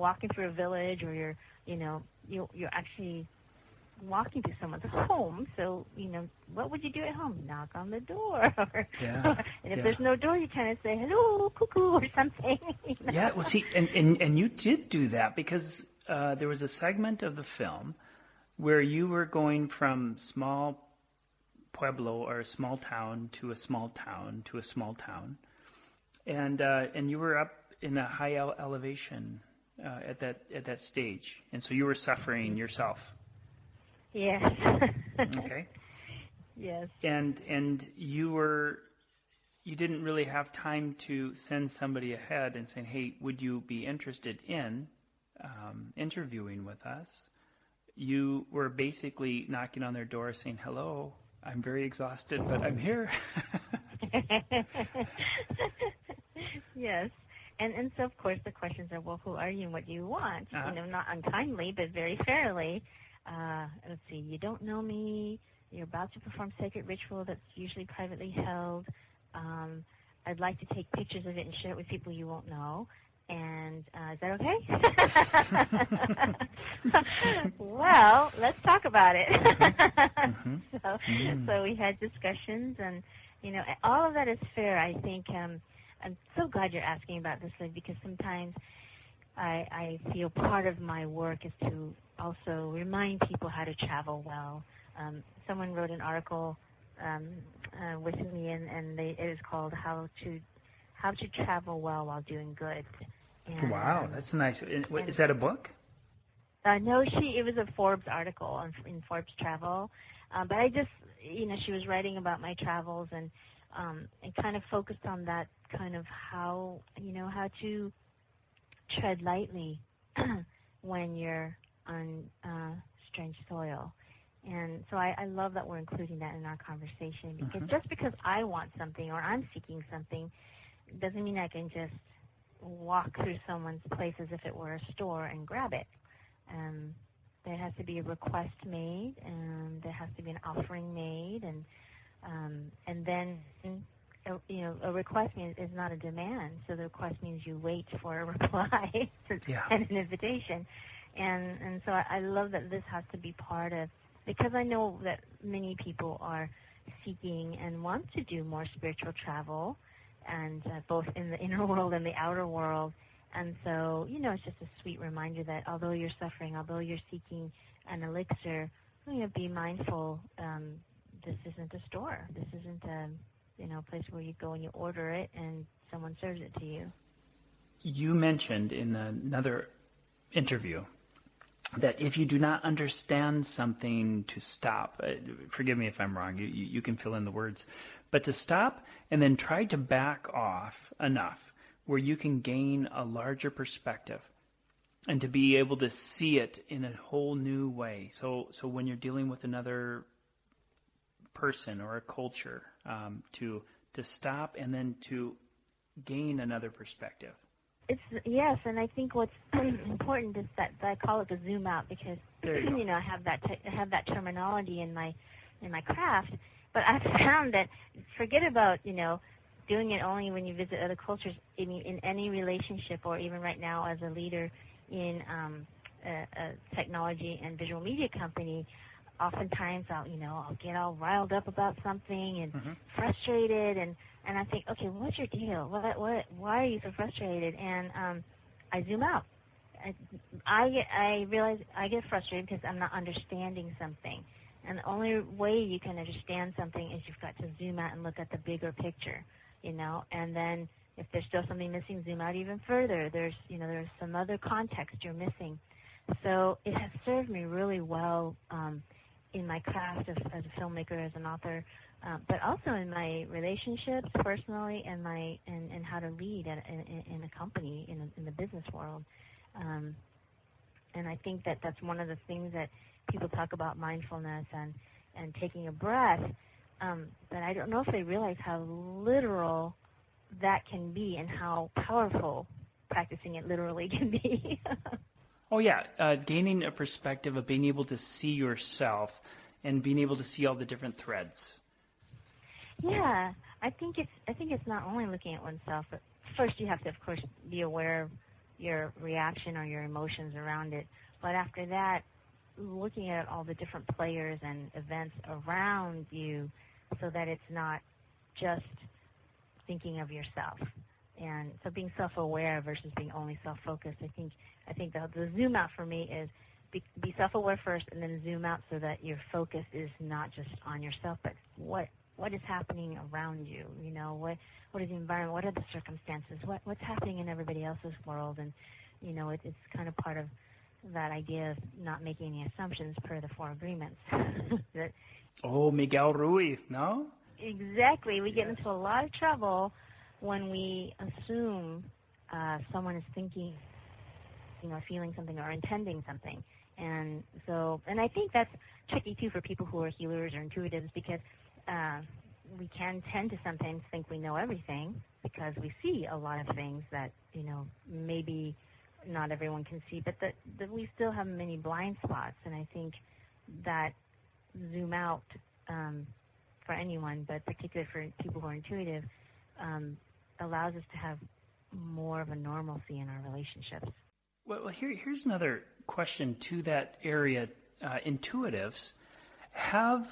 walking through a village, or you're actually walking to someone's home. So, what would you do at home? Knock on the door. Yeah. And if there's no door, you kind of say, hello, cuckoo, or something. Yeah, well, see, and you did do that because there was a segment of the film where you were going from small pueblo or a small town to a small town to a small town. And you were up in a high elevation at that stage. And so you were suffering yourself. Yes. Okay. Yes. And you didn't really have time to send somebody ahead and saying, hey, would you be interested in interviewing with us? You were basically knocking on their door saying, hello, I'm very exhausted, but I'm here. Yes. And so, of course, the questions are, well, who are you and what do you want? Uh-huh. Not unkindly, but very fairly. Let's see, you don't know me. You're about to perform sacred ritual that's usually privately held. I'd like to take pictures of it and share it with people you won't know. And is that okay? Well, let's talk about it. Mm-hmm. So we had discussions, and all of that is fair. I think I'm so glad you're asking about this, because sometimes I feel part of my work is to also remind people how to travel well. Someone wrote an article with me, and it is called "How to Travel Well While Doing Good." And, wow, that's nice. Is that a book? No, it was a Forbes article in Forbes Travel. But I just, she was writing about my travels, and kind of focused on that kind of how to tread lightly when you're on strange soil. And so I love that we're including that in our conversation, because just because I want something or I'm seeking something doesn't mean I can just walk through someone's place as if it were a store and grab it. There has to be a request made, and there has to be an offering made, and then a request is not a demand. So the request means you wait for a reply and an invitation. And so I love that this has to be part of, because I know that many people are seeking and want to do more spiritual travel, and both in the inner world and the outer world. And so, it's just a sweet reminder that although you're suffering, although you're seeking an elixir, be mindful. This isn't a store. This isn't a place where you go and you order it and someone serves it to you. You mentioned in another interview that if you do not understand something, to stop. Forgive me if I'm wrong. You can fill in the words. But to stop and then try to back off enough where you can gain a larger perspective and to be able to see it in a whole new way. So when you're dealing with another person or a culture, to stop and then to gain another perspective. Yes, and I think what's important is that I call it the zoom out, because I have that terminology in my craft. But I've found that forget about doing it only when you visit other cultures. In any relationship, or even right now as a leader in a technology and visual media company, oftentimes I'll get all riled up about something and frustrated, and I think, okay, what's your deal? Why are you so frustrated? And I zoom out. I realize I get frustrated because I'm not understanding something. And the only way you can understand something is you've got to zoom out and look at the bigger picture, and then if there's still something missing, zoom out even further. There's some other context you're missing. So it has served me really well in my craft as a filmmaker, as an author, but also in my relationships personally, and how to lead in a company, in the business world. And I think that's one of the things that people talk about, mindfulness and taking a breath, but I don't know if they realize how literal that can be and how powerful practicing it literally can be. Oh, yeah. Gaining a perspective of being able to see yourself and being able to see all the different threads. Yeah, I think it's not only looking at oneself, but first you have to, of course, be aware of, your reaction or your emotions around it. But after that, looking at all the different players and events around you so that it's not just thinking of yourself. And so being self-aware versus being only self-focused, I think the zoom out for me is be self-aware first and then zoom out so that your focus is not just on yourself, but what is happening around you, you know, what is the environment, what are the circumstances, what's happening in everybody else's world. And, you know, it's kind of part of that idea of not making any assumptions per the 4 agreements. Miguel Ruiz, no? Exactly. We get into a lot of trouble when we assume someone is thinking, you know, feeling something or intending something. And I think that's tricky too for people who are healers or intuitives, because we can tend to sometimes think we know everything because we see a lot of things that, you know, maybe not everyone can see, but that we still have many blind spots. And I think that zoom out for anyone, but particularly for people who are intuitive, allows us to have more of a normalcy in our relationships. Well, here's another question to that area. Intuitives have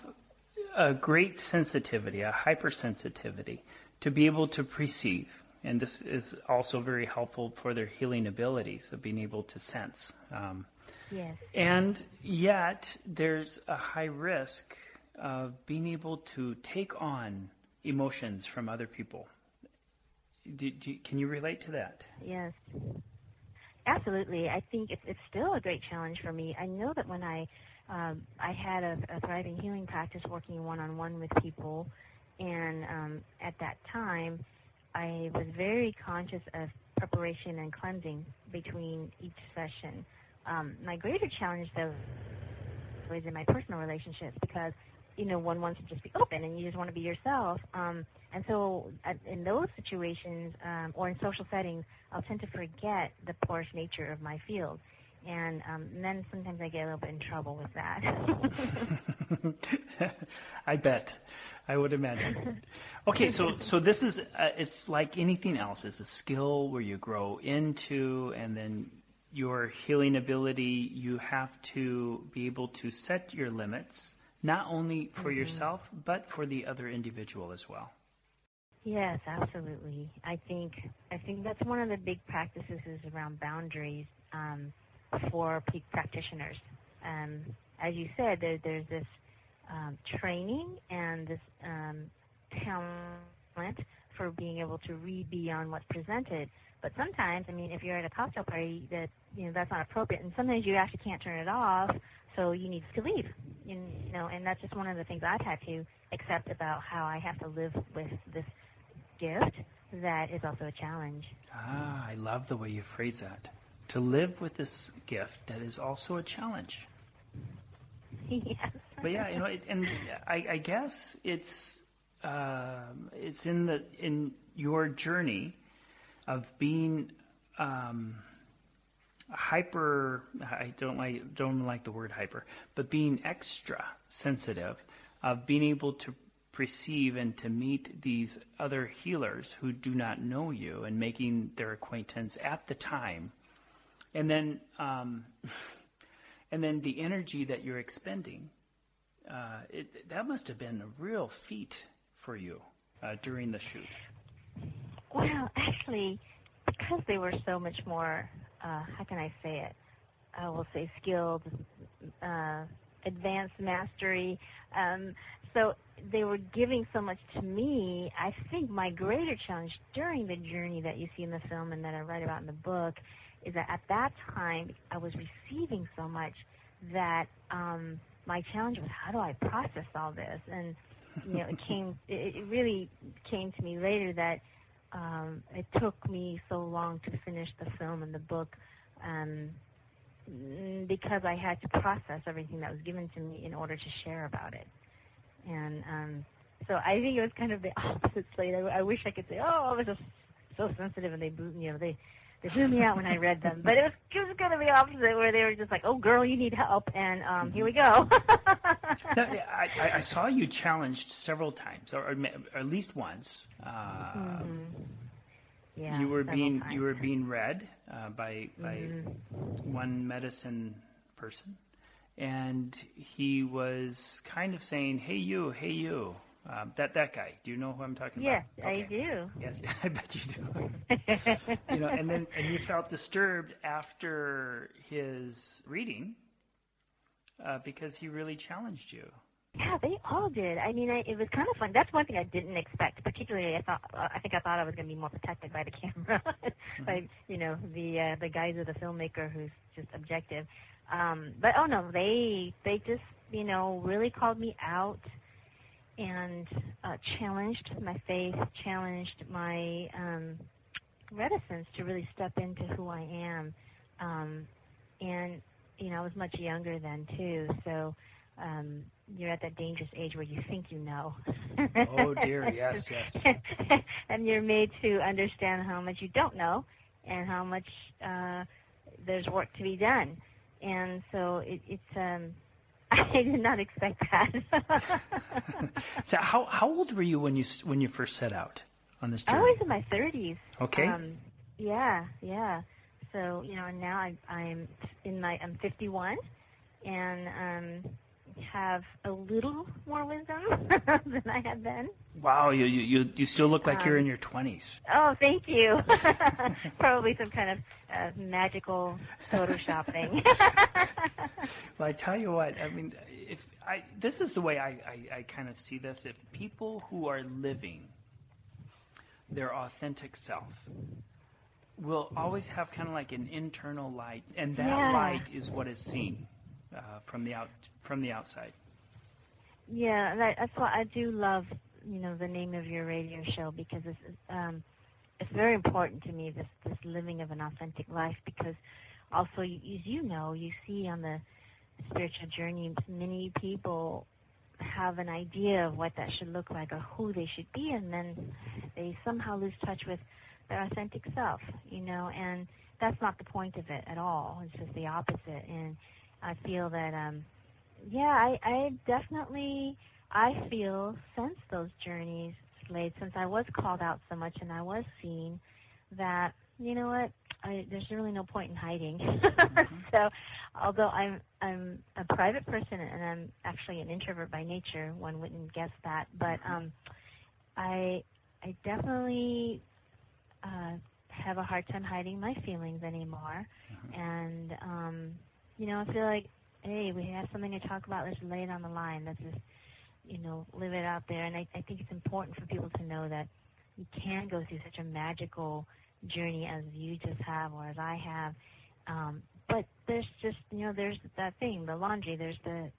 a great sensitivity, a hypersensitivity, to be able to perceive. And this is also very helpful for their healing abilities of being able to sense. Yes. And yet there's a high risk of being able to take on emotions from other people. Can you relate to that? Yes. Absolutely. I think it's still a great challenge for me. I know that when I had a thriving healing practice working one-on-one with people, and at that time, I was very conscious of preparation and cleansing between each session. My greater challenge, though, was in my personal relationships, because, you know, one wants to just be open and you just want to be yourself. And so in those situations or in social settings, I'll tend to forget the porous nature of my field. And then sometimes I get a little bit in trouble with that. I bet. I would imagine. Okay, so this is, it's like anything else. It's a skill where you grow into, and then your healing ability, you have to be able to set your limits, not only for yourself, but for the other individual as well. Yes, absolutely. I think that's one of the big practices is around boundaries for peak practitioners. As you said, there's this training and this talent for being able to read beyond what's presented. But sometimes, I mean, if you're at a cocktail party, that's not appropriate, and sometimes you actually can't turn it off, so you need to leave. You know, and that's just one of the things I've had to accept about how I have to live with this gift that is also a challenge. I love the way you phrase that. To live with this gift that is also a challenge. Yes. But yeah, you know, and I guess it's in your journey of being hyper. I don't like the word hyper, but being extra sensitive, of being able to perceive and to meet these other healers who do not know you and making their acquaintance at the time, and then the energy that you're expending. That must have been a real feat for you during the shoot. Well, actually, because they were so much more, how can I say it? I will say skilled, advanced mastery. So they were giving so much to me. I think my greater challenge during the journey that you see in the film and that I write about in the book is that at that time I was receiving so much that my challenge was, how do I process all this? And you know, it really came to me later that it took me so long to finish the film and the book because I had to process everything that was given to me in order to share about it. And so I think it was kind of the opposite, Slade. I wish I could say, I was just so sensitive, and they blew me out when I read them. But it was kind of the opposite, where they were just like, oh, girl, you need help, and here we go. I saw you challenged several times, or at least once. Yeah. You were being read by one medicine person, and he was kind of saying, "Hey you." That guy. Do you know who I'm talking about? Yes, okay. I do. Yes, I bet you do. And you felt disturbed after his reading because he really challenged you. Yeah, they all did. I mean, it was kind of fun. That's one thing I didn't expect. Particularly, I thought I was going to be more protected by the camera, by the guise of the filmmaker who's just objective. But oh no, they just really called me out and challenged my faith, challenged my reticence to really step into who I am. And I was much younger then too, so. You're at that dangerous age where you think you know. Oh, dear, yes. And you're made to understand how much you don't know and how much there's work to be done. And so it's I did not expect that. So how old were you when you first set out on this journey? I was in my 30s. Okay. Yeah. So, and now I'm 51 and have a little more wisdom than I had then. Wow, you still look like you're in your 20s. Oh, thank you. Probably some kind of magical photoshopping. Well, I tell you what, I mean, this is the way I kind of see this. If people who are living their authentic self will always have kind of like an internal light, and that light is what is seen. From the outside. Yeah, that's why I do love, the name of your radio show, because it's very important to me, this living of an authentic life, because also, as you see on the spiritual journey, many people have an idea of what that should look like or who they should be, and then they somehow lose touch with their authentic self, and that's not the point of it at all. It's just the opposite, and I feel that, I definitely, sense those journeys, Slade, since I was called out so much and I was seen, that, there's really no point in hiding. So, although I'm a private person and I'm actually an introvert by nature, one wouldn't guess that, but I definitely have a hard time hiding my feelings anymore, and I feel like, hey, we have something to talk about. Let's lay it on the line. Let's just, live it out there. And I think it's important for people to know that you can go through such a magical journey as you just have or as I have. But there's just, there's that thing, the laundry. There's the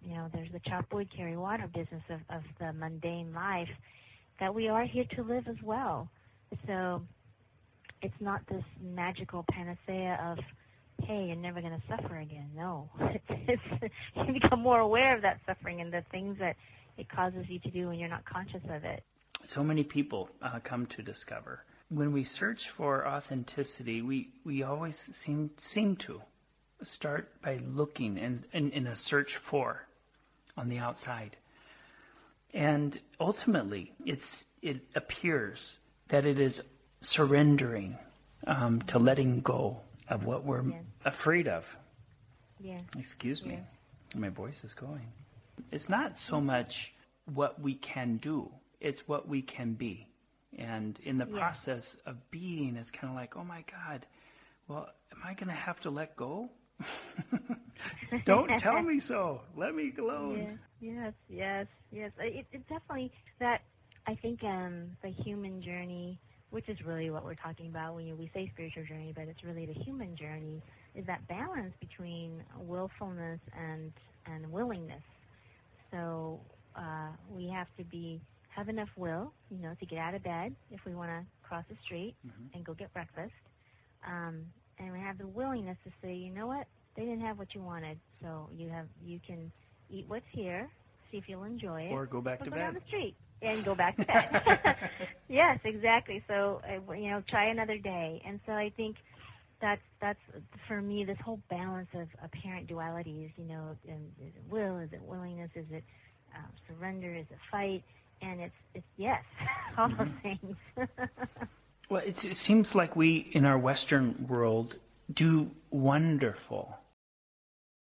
chop wood, carry water business of the mundane life that we are here to live as well. So it's not this magical panacea of, hey, you're never going to suffer again. No. You become more aware of that suffering and the things that it causes you to do when you're not conscious of it. So many people come to discover. When we search for authenticity, we always seem to start by looking and in a search for on the outside. And ultimately, it appears that it is surrendering to letting go of what we're afraid of. Yeah. Excuse me. My voice is going. It's not so much what we can do, it's what we can be. And in the process of being, it's kind of like, oh my God, well, am I going to have to let go? Don't tell me so. Let me alone. Yes. It's definitely that, I think, the human journey, which is really what we're talking about when we say spiritual journey, but it's really the human journey, is that balance between willfulness and willingness. So we have to have enough will, to get out of bed if we want to cross the street and go get breakfast. And we have the willingness to say, you know what, they didn't have what you wanted, so you can eat what's here, see if you'll enjoy it, or go back to bed. Go down the street and go back to bed. Yes, exactly. So try another day. And so I think that's for me, this whole balance of apparent dualities. And is it will? Is it willingness? Is it surrender? Is it fight? And it's yes, all those things. Well, it seems like we, in our Western world, do wonderful